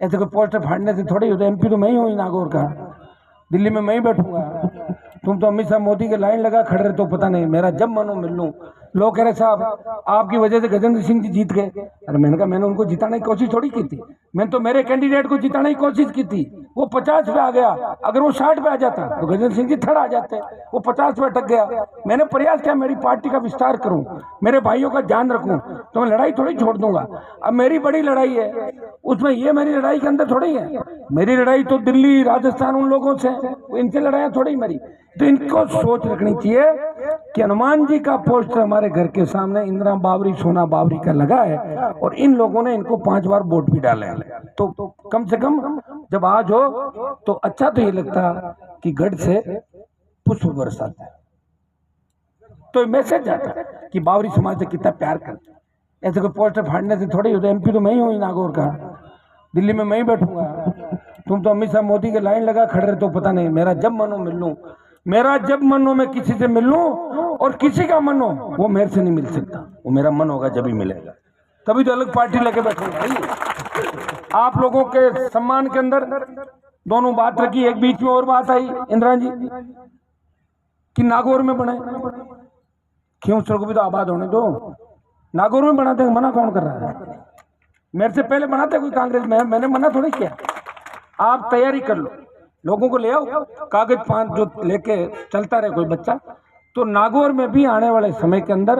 ऐसे कोई पोस्टर फाड़ने से थोड़ी होता। एमपी तो मैं ही हूँ नागौर का, दिल्ली में मैं ही बैठूंगा। तुम तो अमित शाह मोदी के लाइन लगा खड़े रहे तो पता नहीं, मेरा जब मन हो मिल लूं। लोग कह रहे साहब आपकी वजह से गजेंद्र सिंह जी जीत गए। अरे मैंने कहा मैंने उनको जिताने की कोशिश थोड़ी की थी, मैंने तो मेरे कैंडिडेट को जिताने की कोशिश की थी। वो 50 पे आ गया, अगर वो 60 पे आ जाता तो गजेंद्र सिंह जी थर्ड आ जाते। वो 50 पे अटक गया। मैंने प्रयास किया मेरी पार्टी का विस्तार करूं, मेरे भाइयों का ध्यान रखूं, तो मैं लड़ाई थोड़ी छोड़ दूंगा। अब मेरी बड़ी लड़ाई है, उसमें ये मेरी लड़ाई के अंदर थोड़ी है। मेरी लड़ाई तो दिल्ली राजस्थान उन लोगों से, इनसे लड़ाइयां थोड़ी मेरी। तो इनको सोच रखनी चाहिए कि हनुमान जी का पोस्टर हमारे घर के सामने इंदिरा बावरी सोना बावरी का लगा है, और इन लोगों ने इनको 5 बार वोट भी डाले हैं। तो कम से कम जब आज हो तो अच्छा तो ये लगता कि गढ़ से पुष्प बरसाता है, तो मैसेज जाता है कि बावरी समाज से कितना प्यार करते हैं। ऐसे कोई पोस्टर फाड़ने से थोड़ी होता। एमपी तो मैं ही हूँ नागौर का, दिल्ली में मैं ही बैठूंगा। तुम तो अमित शाह मोदी के लाइन लगा खड़े रहे तो पता नहीं, मेरा जब मन हो मिल लूं। मेरा जब मन हो मैं किसी से मिल लूं, और किसी का मन हो वो मेरे से नहीं मिल सकता। वो मेरा मन होगा जब ही मिलेगा, तभी तो अलग पार्टी लेके बैठूंगा। आप लोगों के सम्मान के अंदर दोनों बात रखी। एक बीच में और बात आई इंदिरा जी कि नागौर में बने, क्यों सर को भी तो आबाद होने दो, नागौर में बनाते हैं। मना कौन कर रहा है? मेरे से पहले बनाते कोई कांग्रेस में, मैंने मना थोड़ी किया। आप तैयारी कर लो, लोगों को ले आओ, कागज पान जो लेके चलता रहे कोई बच्चा। तो नागौर में भी आने वाले समय के अंदर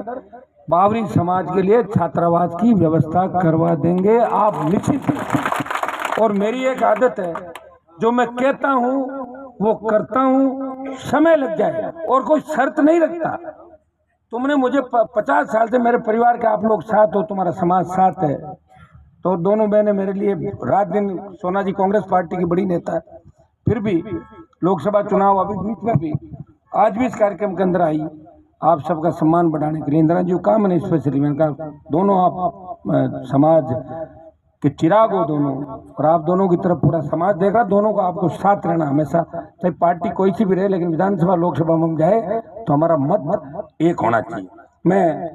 बावरी समाज के लिए छात्रावास की व्यवस्था करवा देंगे, आप निश्चित। और मेरी एक आदत है, जो मैं कहता हूं वो करता हूं, समय लग जाए और कोई शर्त नहीं रखता। तुमने मुझे 50 साल से मेरे परिवार के आप लोग साथ हो, तुम्हारा समाज साथ है, तो दोनों बहनें मेरे लिए रात दिन। सोना जी कांग्रेस पार्टी की बड़ी नेता है, फिर भी लोकसभा चुनाव अभी बीच में भी आज भी इस कार्यक्रम के अंदर आई, आप सबका सम्मान बढ़ाने के लिए। इंदिरा जी को कहा मैंने स्पेशली, मैंने कहा दोनों आप समाज के चिराग हो दोनों, और आप दोनों की तरफ पूरा समाज देख रहा, दोनों को आपको साथ रहना हमेशा, चाहे पार्टी कोई सी भी रहे, लेकिन विधानसभा लोकसभा में हम जाए तो हमारा मत एक होना चाहिए। मैं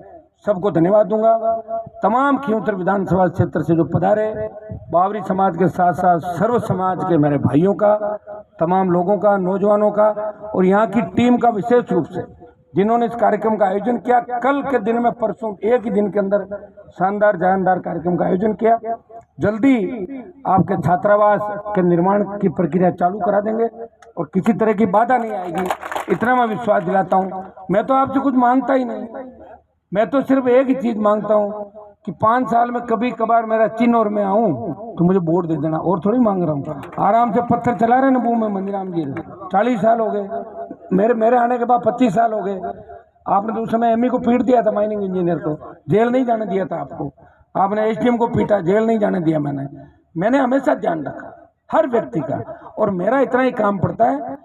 सबको धन्यवाद दूंगा। तमाम खियोतर विधानसभा क्षेत्र से जो पधारे, बावरी समाज के साथ साथ सर्व समाज के मेरे भाइयों का, तमाम लोगों का, नौजवानों का, और यहाँ की टीम का विशेष रूप से जिन्होंने इस कार्यक्रम का आयोजन किया। कल के दिन में, परसों एक ही दिन के अंदर शानदार जानदार कार्यक्रम का आयोजन किया। जल्दी आपके छात्रावास के निर्माण की प्रक्रिया चालू करा देंगे और किसी तरह की बाधा नहीं आएगी, इतना मैं विश्वास दिलाता हूँ। मैं तो आपसे कुछ मांगता ही नहीं, मैं तो सिर्फ एक ही चीज मांगता हूँ कि 5 साल में कभी कभार मेरा चिन्ह और मैं आऊं तो मुझे वोट दे देना, और थोड़ी मांग रहा हूँ। आराम से पत्थर चला रहे ना मुंह में मंदिराम जी, 40 साल हो गए मेरे आने के बाद, 25 साल हो गए। आपने तो उस समय एमई को पीट दिया था, माइनिंग इंजीनियर को जेल नहीं जाने दिया था आपको, आपने एसडीएम को पीटा, जेल नहीं जाने दिया। मैंने हमेशा ध्यान रखा हर व्यक्ति का, और मेरा इतना ही काम पड़ता है।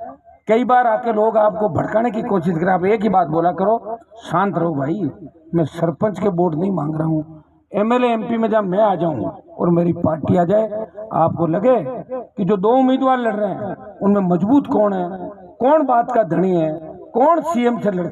कई बार आके लोग आपको भड़काने की कोशिश करें, आप एक ही बात बोला करो, शांत रहो भाई, मैं सरपंच के वोट नहीं मांग रहा हूँ। एमएलए एमपी में जब मैं आ जाऊं और मेरी पार्टी आ जाए, आपको लगे कि जो 2 उम्मीदवार लड़ रहे हैं उनमें मजबूत कौन है, कौन बात का धनी है, कौन सीएम से लड़